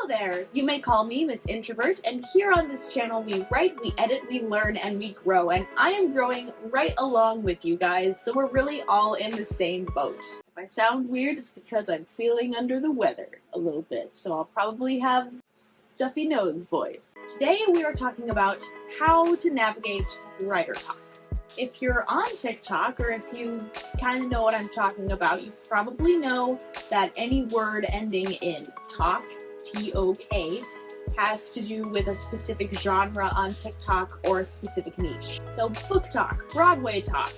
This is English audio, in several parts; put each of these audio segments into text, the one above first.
there! You may call me Miss Introvert, and here on this channel we write, we edit, we learn, and we grow, and I am growing right along with you guys, so we're really all in the same boat. If I sound weird, it's because I'm feeling under the weather a little bit, so I'll probably have stuffy nose voice. Today we are talking about how to navigate WriterTok. If you're on TikTok, or if you kind of know what I'm talking about, you probably know that any word ending in talk, T-O-K, has to do with a specific genre on TikTok or a specific niche. So book talk, Broadway talk,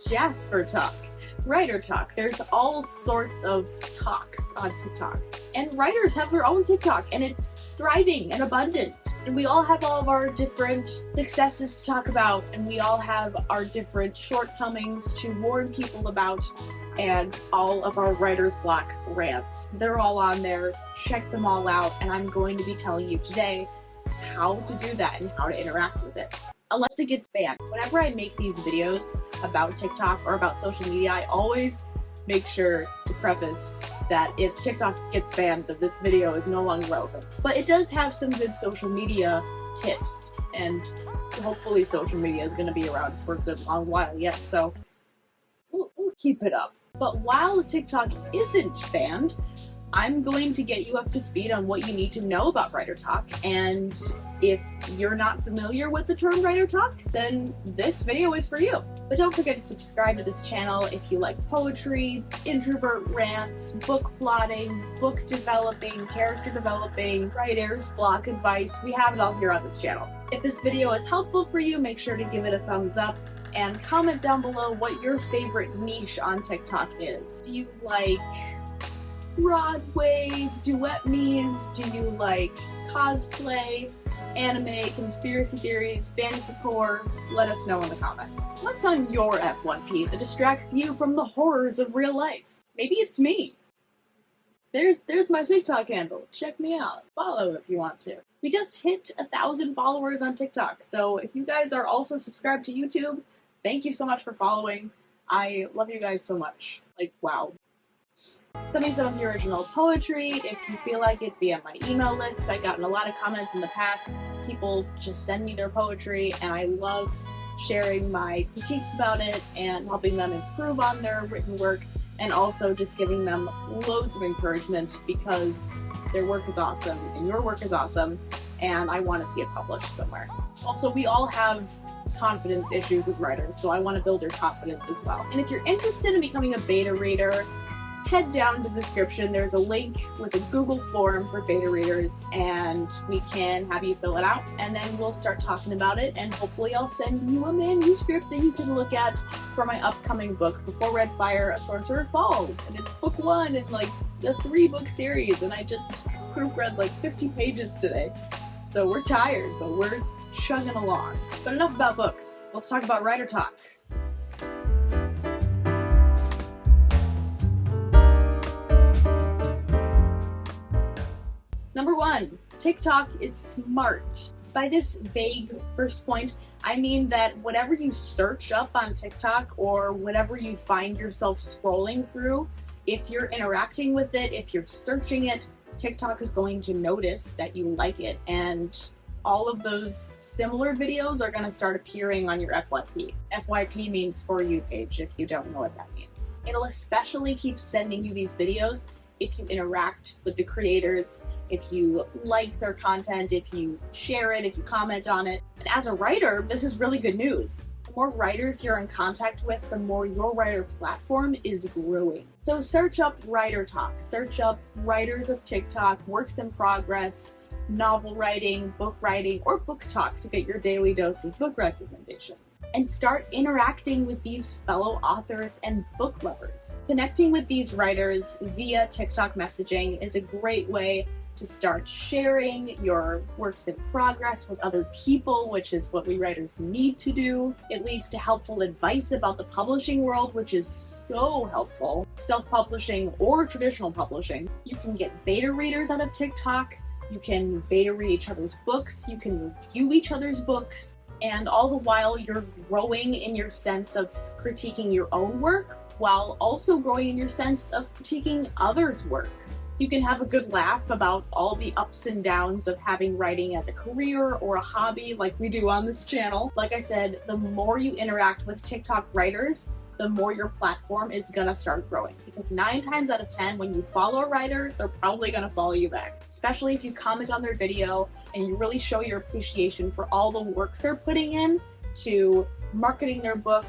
Jasper talk, writer talk. There's all sorts of talks on TikTok. And writers have their own TikTok, and it's thriving and abundant. And we all have all of our different successes to talk about, and we all have our different shortcomings to warn people about, and all of our writer's block rants. They're all on there. Check them all out, and I'm going to be telling you today how to do that and how to interact with it. Unless it gets banned. Whenever I make these videos about TikTok or about social media, I always make sure to preface that if TikTok gets banned, that this video is no longer relevant. But it does have some good social media tips, and hopefully social media is going to be around for a good long while yet, so we'll keep it up. But while TikTok isn't banned, I'm going to get you up to speed on what you need to know about WriterTok, and if you're not familiar with the term WriterTok, then this video is for you. But don't forget to subscribe to this channel if you like poetry, introvert rants, book plotting, book developing, character developing, writer's block advice. We have it all here on this channel. If this video is helpful for you, make sure to give it a thumbs up and comment down below what your favorite niche on TikTok is. Do you like Broadway, duet me's? Do you like cosplay, anime, conspiracy theories, fantasy core? Let us know in the comments. What's on your F1P that distracts you from the horrors of real life? Maybe it's me. There's my TikTok handle. Check me out. Follow if you want to. We just hit 1,000 followers on TikTok, so if you guys are also subscribed to YouTube, thank you so much for following. I love you guys so much. Like, wow. Send me some of your original poetry if you feel like it via my email list. I've gotten a lot of comments in the past. People just send me their poetry, and I love sharing my critiques about it and helping them improve on their written work, and also just giving them loads of encouragement because their work is awesome and your work is awesome, and I want to see it published somewhere. Also, we all have confidence issues as writers, so I want to build your confidence as well. And if you're interested in becoming a beta reader, head down to the description. There's a link with a Google form for beta readers, and we can have you fill it out, and then we'll start talking about it, and hopefully I'll send you a manuscript that you can look at for my upcoming book, Before Red Fire, A Sorcerer Falls. And it's book 1 in like a 3-book series, and I just proofread like 50 pages today. So we're tired, but we're chugging along. But enough about books. Let's talk about WriterTok. Number 1, TikTok is smart. By this vague first point, I mean that whatever you search up on TikTok or whatever you find yourself scrolling through, if you're interacting with it, if you're searching it, TikTok is going to notice that you like it, and all of those similar videos are going to start appearing on your FYP. FYP means For You page, if you don't know what that means. It'll especially keep sending you these videos if you interact with the creators, if you like their content, if you share it, if you comment on it. And as a writer, this is really good news. The more writers you're in contact with, the more your writer platform is growing. So search up WriterTok, search up writers of TikTok, works in progress, novel writing, or book talk to get your daily dose of book recommendations. And start interacting with these fellow authors and book lovers. Connecting with these writers via TikTok messaging is a great way to start sharing your works in progress with other people, which is what we writers need to do. It leads to helpful advice about the publishing world, which is so helpful. Self-publishing or traditional publishing. You can get beta readers out of TikTok. You can beta read each other's books. You can review each other's books. And all the while you're growing in your sense of critiquing your own work, while also growing in your sense of critiquing others' work. You can have a good laugh about all the ups and downs of having writing as a career or a hobby like we do on this channel. Like I said, the more you interact with TikTok writers, the more your platform is gonna start growing. Because 9 times out of 10, when you follow a writer, they're probably gonna follow you back. Especially if you comment on their video and you really show your appreciation for all the work they're putting in to marketing their book,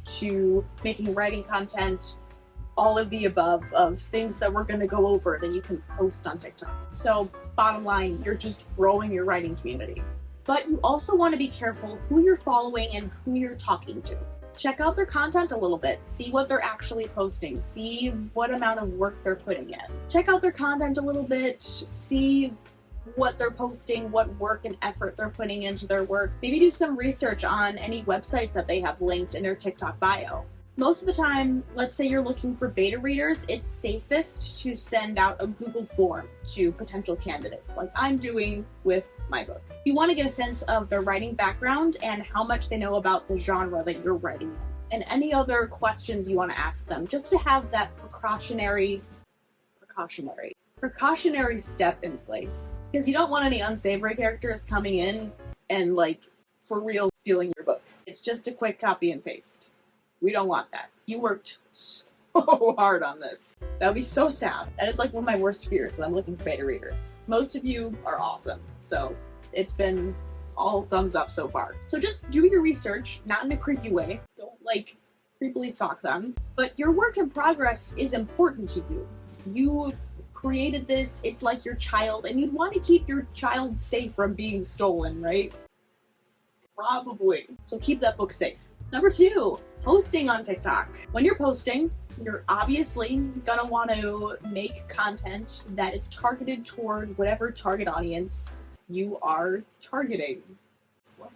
to making writing content, all of the above of things that we're gonna go over that you can post on TikTok. So bottom line, you're just growing your writing community. But you also wanna be careful who you're following and who you're talking to. Check out their content a little bit, see what they're actually posting, see what amount of work they're putting in. Check out their content a little bit, see what they're posting, what work and effort they're putting into their work. Maybe do some research on any websites that they have linked in their TikTok bio. Most of the time, let's say you're looking for beta readers, it's safest to send out a Google form to potential candidates, like I'm doing with my book. You want to get a sense of their writing background and how much they know about the genre that you're writing in, and any other questions you want to ask them, just to have that precautionary step in place. Because you don't want any unsavory characters coming in and like for real stealing your book. It's just a quick copy and paste. We don't want that. You worked so hard on this. That would be so sad. That is like one of my worst fears, that I'm looking for beta readers. Most of you are awesome, so it's been all thumbs up so far. So just do your research, not in a creepy way. Don't like creepily stalk them. But your work in progress is important to you. You created this, it's like your child, and you'd want to keep your child safe from being stolen, right? Probably. So keep that book safe. Number 2, posting on TikTok. When you're posting, you're obviously gonna want to make content that is targeted toward whatever target audience you are targeting. What?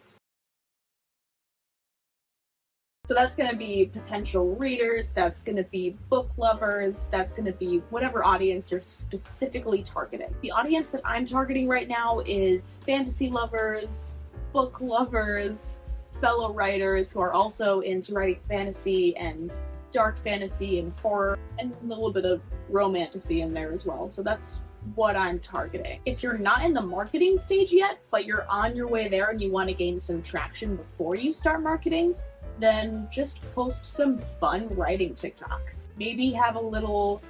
So that's gonna be potential readers, that's gonna be book lovers, that's gonna be whatever audience you're specifically targeting. The audience that I'm targeting right now is fantasy lovers, book lovers, fellow writers who are also into writing fantasy and dark fantasy and horror, and a little bit of romantasy in there as well. So that's what I'm targeting. If you're not in the marketing stage yet, but you're on your way there and you want to gain some traction before you start marketing, then just post some fun writing TikToks. Maybe have a little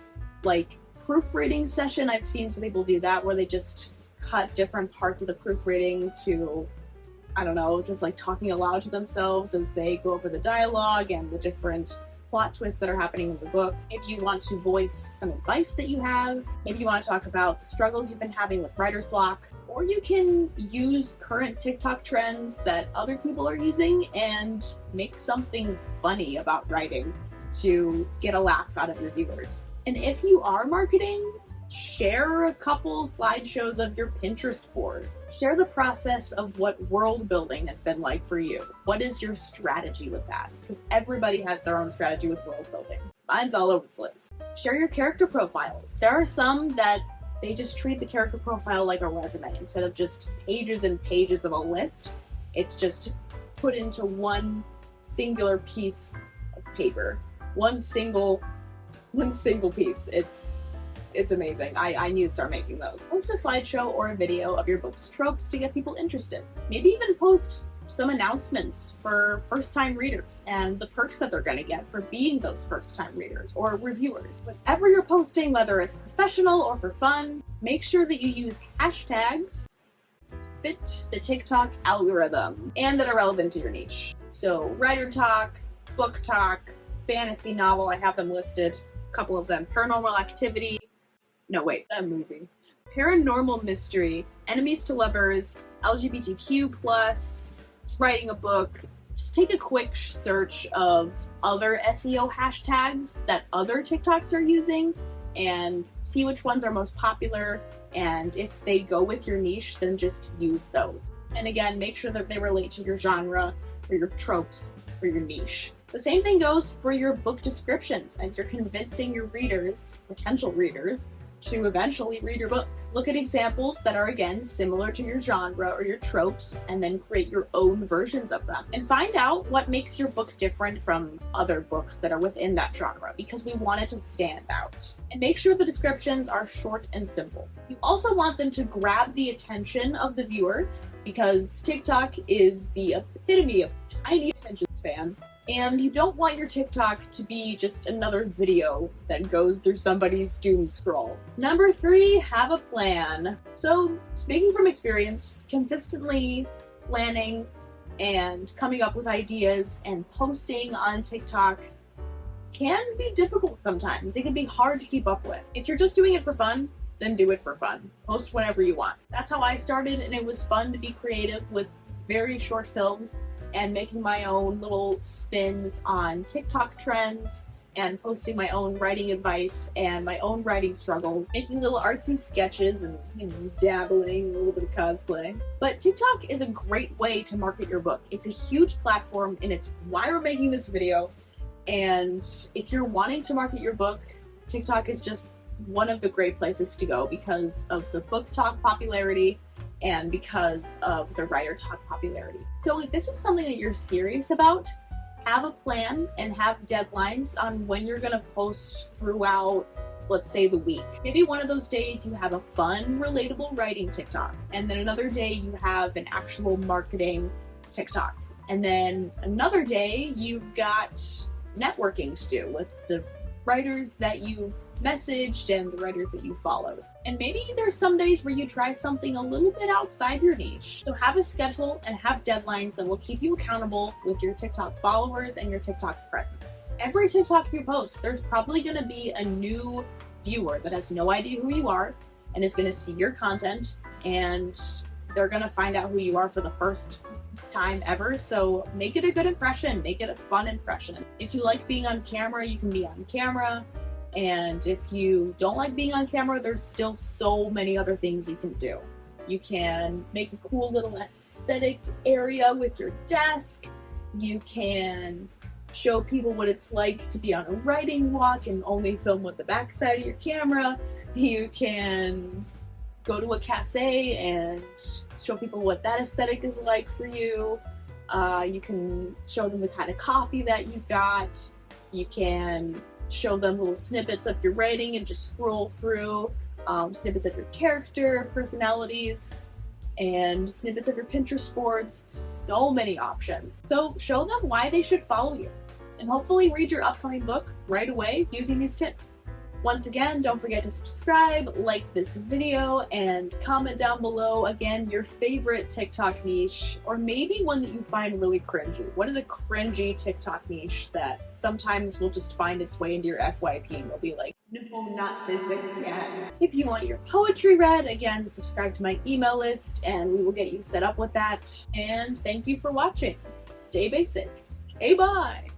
like proofreading session. I've seen some people do that where they just cut different parts of the proofreading to, I don't know, just like talking aloud to themselves as they go over the dialogue and the different plot twists that are happening in the book. Maybe you want to voice some advice that you have. Maybe you want to talk about the struggles you've been having with writer's block. Or you can use current TikTok trends that other people are using and make something funny about writing to get a laugh out of your viewers. And if you are marketing, share a couple slideshows of your Pinterest board. Share the process of what world building has been like for you. What is your strategy with that? Because everybody has their own strategy with world building. Mine's all over the place. Share your character profiles. There are some that they just treat the character profile like a resume. Instead of just pages and pages of a list, it's just put into one singular piece of paper. One single piece. It's amazing. I need to start making those. Post a slideshow or a video of your book's tropes to get people interested. Maybe even post some announcements for first-time readers and the perks that they're gonna get for being those first-time readers or reviewers. Whatever you're posting, whether it's professional or for fun, make sure that you use hashtags to fit the TikTok algorithm and that are relevant to your niche. So WriterTok, book talk, fantasy novel, I have them listed, a couple of them, paranormal activity, no wait, that movie. Paranormal mystery, enemies to lovers, LGBTQ+, writing a book. Just take a quick search of other SEO hashtags that other TikToks are using and see which ones are most popular, and if they go with your niche, then just use those. And again, make sure that they relate to your genre or your tropes or your niche. The same thing goes for your book descriptions as you're convincing your readers, potential readers, to eventually read your book. Look at examples that are, again, similar to your genre or your tropes, and then create your own versions of them. And find out what makes your book different from other books that are within that genre, because we want it to stand out. And make sure the descriptions are short and simple. You also want them to grab the attention of the viewer, because TikTok is the epitome of tiny attention spans. And you don't want your TikTok to be just another video that goes through somebody's doom scroll. Number 3, have a plan. So, speaking from experience, consistently planning and coming up with ideas and posting on TikTok can be difficult sometimes. It can be hard to keep up with. If you're just doing it for fun, then do it for fun. Post whenever you want. That's how I started, and it was fun to be creative with very short films and making my own little spins on TikTok trends and posting my own writing advice and my own writing struggles, making little artsy sketches and dabbling a little bit of cosplay. But TikTok is a great way to market your book. It's a huge platform, and it's why we're making this video. And if you're wanting to market your book, TikTok is just one of the great places to go because of the book talk popularity and because of the WriterTok popularity. So if this is something that you're serious about, have a plan and have deadlines on when you're gonna post throughout, let's say, the week. Maybe one of those days you have a fun, relatable writing TikTok, and then another day you have an actual marketing TikTok. And then another day you've got networking to do with the writers that you've messaged and the writers that you followed. And maybe there's some days where you try something a little bit outside your niche. So have a schedule and have deadlines that will keep you accountable with your TikTok followers and your TikTok presence. Every TikTok you post, there's probably gonna be a new viewer that has no idea who you are and is gonna see your content, and they're gonna find out who you are for the first time ever. So make it a good impression, make it a fun impression. If you like being on camera, you can be on camera. And if you don't like being on camera, there's still so many other things you can do. You can make a cool little aesthetic area with your desk. You can show people what it's like to be on a writing walk and only film with the backside of your camera. You can go to a cafe and show people what that aesthetic is like for you. You can show them the kind of coffee that you got. You can show them little snippets of your writing and just scroll through snippets of your character, personalities, and snippets of your Pinterest boards. So many options. So show them why they should follow you, and hopefully read your upcoming book right away using these tips. Once again, don't forget to subscribe, like this video, and comment down below, again, your favorite TikTok niche, or maybe one that you find really cringy. What is a cringy TikTok niche that sometimes will just find its way into your FYP and you'll be like, no, not this again. If you want your poetry read, again, subscribe to my email list and we will get you set up with that. And thank you for watching. Stay basic. Okay, bye!